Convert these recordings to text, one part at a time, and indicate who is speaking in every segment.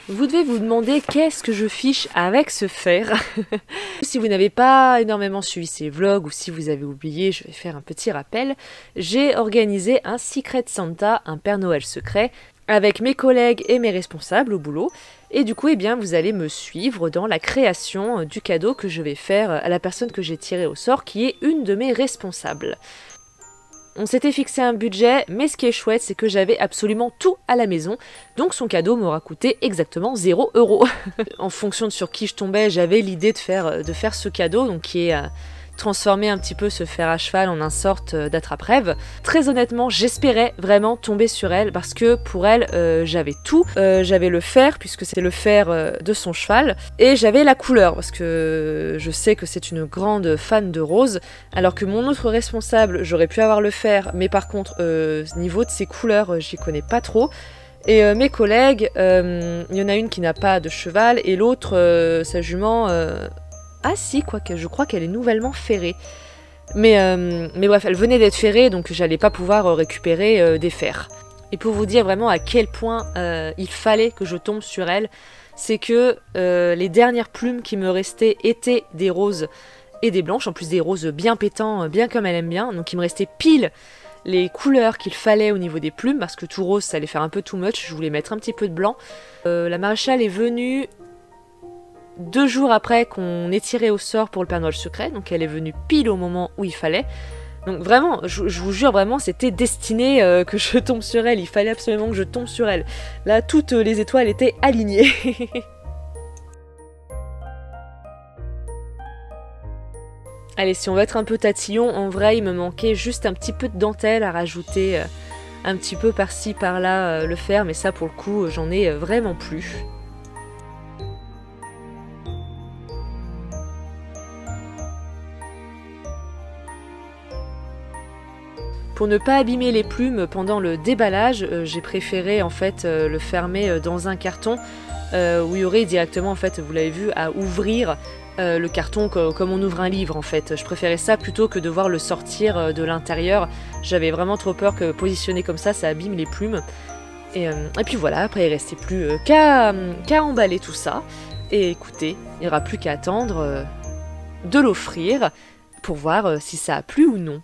Speaker 1: Vous devez vous demander qu'est-ce que je fiche avec ce fer. Si vous n'avez pas énormément suivi ces vlogs ou si vous avez oublié, je vais faire un petit rappel. J'ai organisé un Secret Santa, un Père Noël secret, avec mes collègues et mes responsables au boulot. Et du coup, eh bien, vous allez me suivre dans la création du cadeau que je vais faire à la personne que j'ai tirée au sort, qui est une de mes responsables. On s'était fixé un budget, mais ce qui est chouette, c'est que j'avais absolument tout à la maison, donc son cadeau m'aura coûté exactement 0 €. En fonction de sur qui je tombais, j'avais l'idée de faire ce cadeau, donc qui est transformer un petit peu ce fer à cheval en une sorte d'attrape-rêve. Très honnêtement, j'espérais vraiment tomber sur elle, parce que pour elle, j'avais tout. J'avais le fer, puisque c'est le fer de son cheval, et j'avais la couleur, parce que je sais que c'est une grande fan de rose, alors que mon autre responsable, j'aurais pu avoir le fer, mais par contre, niveau de ses couleurs, j'y connais pas trop. Et mes collègues, il y en a une qui n'a pas de cheval, et l'autre, sa jument... Ah si, quoique, je crois qu'elle est nouvellement ferrée. Mais bref, elle venait d'être ferrée, donc j'allais pas pouvoir récupérer des fers. Et pour vous dire vraiment à quel point il fallait que je tombe sur elle, c'est que les dernières plumes qui me restaient étaient des roses et des blanches, en plus des roses bien pétants, bien comme elle aime bien. Donc il me restait pile les couleurs qu'il fallait au niveau des plumes, parce que tout rose ça allait faire un peu too much, je voulais mettre un petit peu de blanc. La maréchale est venue 2 jours après qu'on ait tiré au sort pour le Père Noël secret, donc elle est venue pile au moment où il fallait. Donc vraiment, je vous jure, vraiment, c'était destiné que je tombe sur elle, il fallait absolument que je tombe sur elle. Là, toutes les étoiles étaient alignées. Allez, si on veut être un peu tatillon, en vrai, il me manquait juste un petit peu de dentelle à rajouter un petit peu par-ci, par-là le fer, mais ça, pour le coup, j'en ai vraiment plus. Pour ne pas abîmer les plumes pendant le déballage, j'ai préféré en fait le fermer dans un carton où il y aurait directement, en fait, vous l'avez vu, à ouvrir le carton comme on ouvre un livre en fait. Je préférais ça plutôt que devoir le sortir de l'intérieur. J'avais vraiment trop peur que positionner comme ça abîme les plumes. Et puis voilà, après il restait plus qu'à emballer tout ça. Et écoutez, il n'y aura plus qu'à attendre de l'offrir pour voir si ça a plu ou non.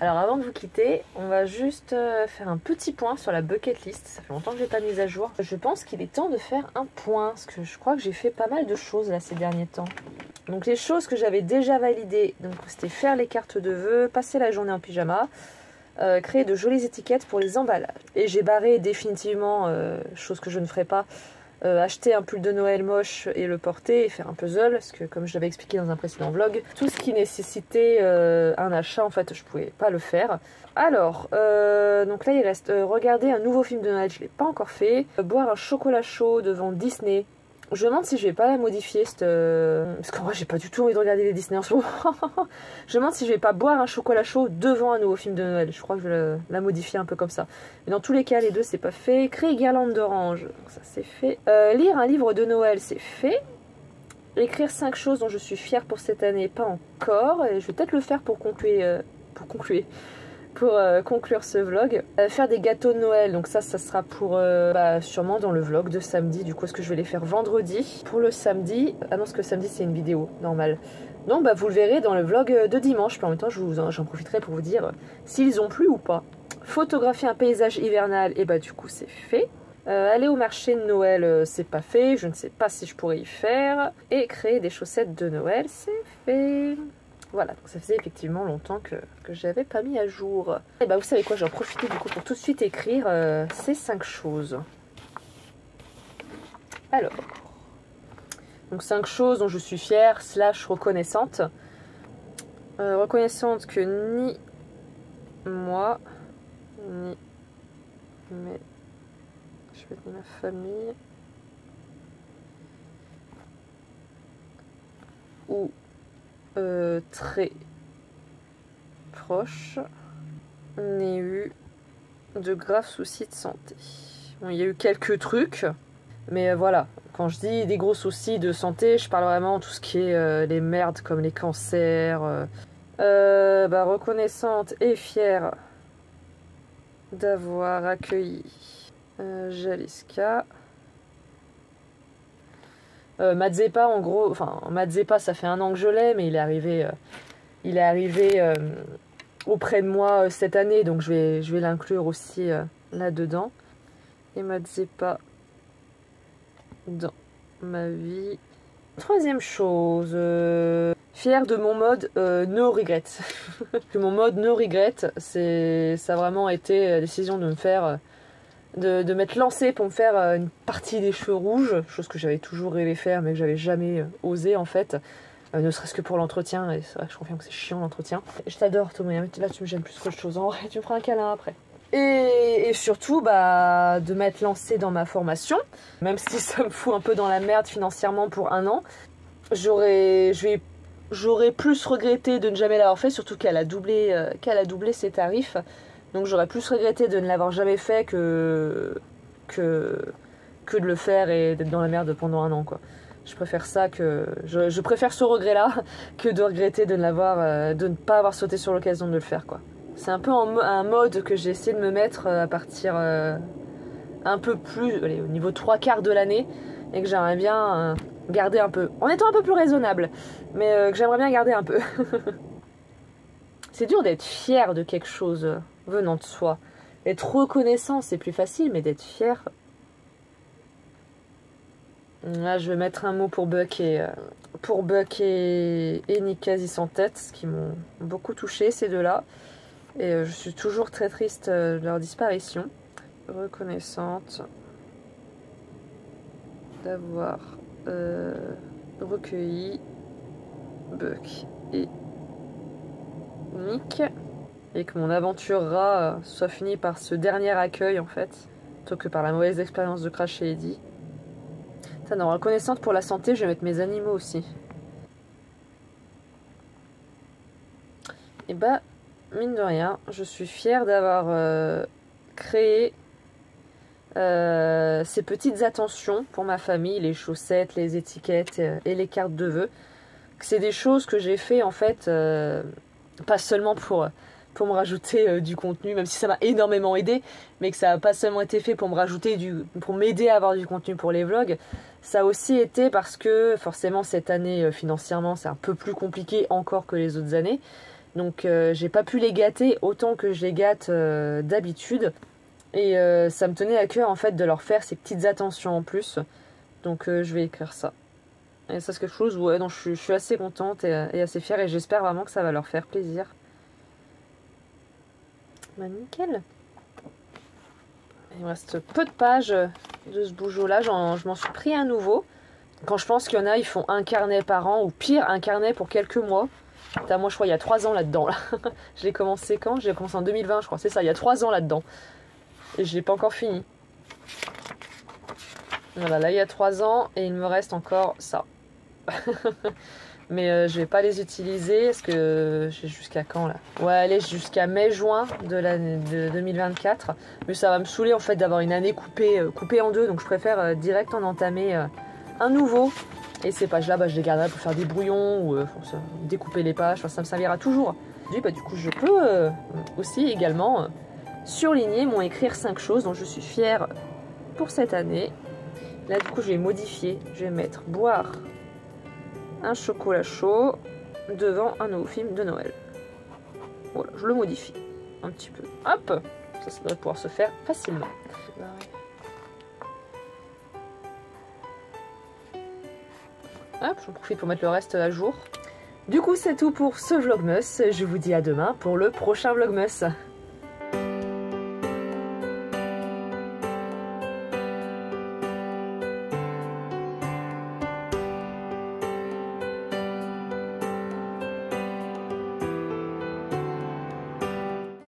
Speaker 1: Alors avant de vous quitter, on va juste faire un petit point sur la bucket list. Ça fait longtemps que je l'ai pas mise à jour. Je pense qu'il est temps de faire un point, parce que je crois que j'ai fait pas mal de choses là ces derniers temps. Donc les choses que j'avais déjà validées, donc c'était faire les cartes de vœux, passer la journée en pyjama, créer de jolies étiquettes pour les emballages. Et j'ai barré définitivement, chose que je ne ferai pas, acheter un pull de Noël moche et le porter et faire un puzzle, parce que comme je l'avais expliqué dans un précédent vlog, tout ce qui nécessitait un achat, en fait, je pouvais pas le faire. Alors, donc là il reste regarder un nouveau film de Noël, je l'ai pas encore fait, boire un chocolat chaud devant Disney. Je me demande si je vais pas la modifier, parce qu'en vrai j'ai pas du tout envie de regarder les Disney en ce moment. Je me demande si je vais pas boire un chocolat chaud devant un nouveau film de Noël. Je crois que je vais la modifier un peu comme ça. Mais dans tous les cas, les deux c'est pas fait. Créer guirlande d'orange, ça c'est fait. Lire un livre de Noël, c'est fait. Écrire 5 choses dont je suis fière pour cette année, pas encore. Et je vais peut-être le faire pour conclure. Conclure ce vlog. Faire des gâteaux de Noël, donc ça sera pour sûrement dans le vlog de samedi. Du coup, est-ce que je vais les faire vendredi pour le samedi? Ah non, parce que samedi c'est une vidéo normale. Donc vous le verrez dans le vlog de dimanche. Puis en même temps, j'en profiterai pour vous dire s'ils ont plu ou pas. Photographier un paysage hivernal, et du coup c'est fait. Aller au marché de Noël, c'est pas fait. Je ne sais pas si je pourrais y faire. Et créer des chaussettes de Noël, c'est fait. Voilà, donc ça faisait effectivement longtemps que j'avais pas mis à jour. Et vous savez quoi, j'en profite du coup pour tout de suite écrire ces 5 choses. Alors, donc 5 choses dont je suis fière / reconnaissante. Reconnaissante que ni moi, ni ma famille ou très proche n'ait eu de graves soucis de santé. Bon, il y a eu quelques trucs, mais voilà, quand je dis des gros soucis de santé, je parle vraiment de tout ce qui est les merdes comme les cancers. Reconnaissante et fière d'avoir accueilli Jaliska. Madzepa, en gros, enfin Madzepa, ça fait 1 an que je l'ai, mais il est arrivé auprès de moi cette année, donc je vais l'inclure aussi là-dedans. Et Madzepa dans ma vie. Troisième chose, fière de mon mode no regret. Que mon mode no regret, ça a vraiment été la décision de me faire, de m'être lancée pour me faire une partie des cheveux rouges, chose que j'avais toujours rêvé faire mais que j'avais jamais osé en fait. Ne serait-ce que pour l'entretien, et c'est vrai que je confirme que c'est chiant l'entretien. Je t'adore Thomas, là tu me gênes plus qu'autre chose, en vrai tu me feras un câlin après. Et surtout de m'être lancée dans ma formation, même si ça me fout un peu dans la merde financièrement pour 1 an, j'aurais plus regretté de ne jamais l'avoir fait, surtout qu'elle a doublé ses tarifs, donc j'aurais plus regretté de ne l'avoir jamais fait que de le faire et d'être dans la merde pendant 1 an quoi. Je préfère ça je préfère ce regret-là que de regretter de ne pas avoir sauté sur l'occasion de le faire quoi. C'est un peu un mode que j'ai essayé de me mettre à partir un peu plus, au niveau 3/4 de l'année, et que j'aimerais bien garder un peu, en étant un peu plus raisonnable, mais que j'aimerais bien garder un peu. C'est dur d'être fier de quelque chose venant de soi. Être reconnaissant, c'est plus facile, mais d'être fier... Là, je vais mettre un mot pour Buck et Nicasis en tête, ce qui m'ont beaucoup touché, ces deux-là. Et je suis toujours très triste de leur disparition. Reconnaissante d'avoir recueilli Buck et Nick. Et que mon aventure rat soit finie par ce dernier accueil, en fait, plutôt que par la mauvaise expérience de Crash et Eddie. Non, reconnaissante pour la santé, je vais mettre mes animaux aussi. Et mine de rien, je suis fière d'avoir créé ces petites attentions pour ma famille, les chaussettes, les étiquettes et les cartes de vœux. C'est des choses que j'ai fait en fait, pas seulement pour me rajouter du contenu, même si ça m'a énormément aidé, mais que ça n'a pas seulement été fait pour me rajouter pour m'aider à avoir du contenu pour les vlogs. Ça a aussi été parce que forcément cette année financièrement c'est un peu plus compliqué encore que les autres années. Donc j'ai pas pu les gâter autant que je les gâte d'habitude. Et ça me tenait à cœur en fait de leur faire ces petites attentions en plus. Donc je vais écrire ça. Et ça c'est quelque chose où dont je suis assez contente et assez fière, et j'espère vraiment que ça va leur faire plaisir. Nickel. Il me reste peu de pages de ce bougeot-là. Je m'en suis pris un nouveau. Quand je pense qu'il y en a, ils font un carnet par an, ou pire, un carnet pour quelques mois. Putain, moi, je crois il y a 3 ans là-dedans. Là. Je l'ai commencé quand? J'ai commencé en 2020, je crois. C'est ça, il y a 3 ans là-dedans. Et je l'ai pas encore fini. Voilà, là, il y a 3 ans, et il me reste encore ça. Mais je vais pas les utiliser parce que j'ai jusqu'à quand là? Ouais, allez, jusqu'à mai-juin de 2024. Mais ça va me saouler en fait d'avoir une année coupée en deux, donc je préfère direct en entamer un nouveau. Et ces pages-là, je les garderai pour faire des brouillons ou pour découper les pages. Enfin, ça me servira toujours. Du coup, je peux aussi également surligner mon écrire 5 choses dont je suis fière pour cette année. Là, du coup, je vais modifier. Je vais mettre boire un chocolat chaud devant un nouveau film de Noël. Voilà, je le modifie un petit peu. Hop, ça devrait pouvoir se faire facilement. Hop, j'en profite pour mettre le reste à jour. Du coup, c'est tout pour ce Vlogmas. Je vous dis à demain pour le prochain Vlogmas.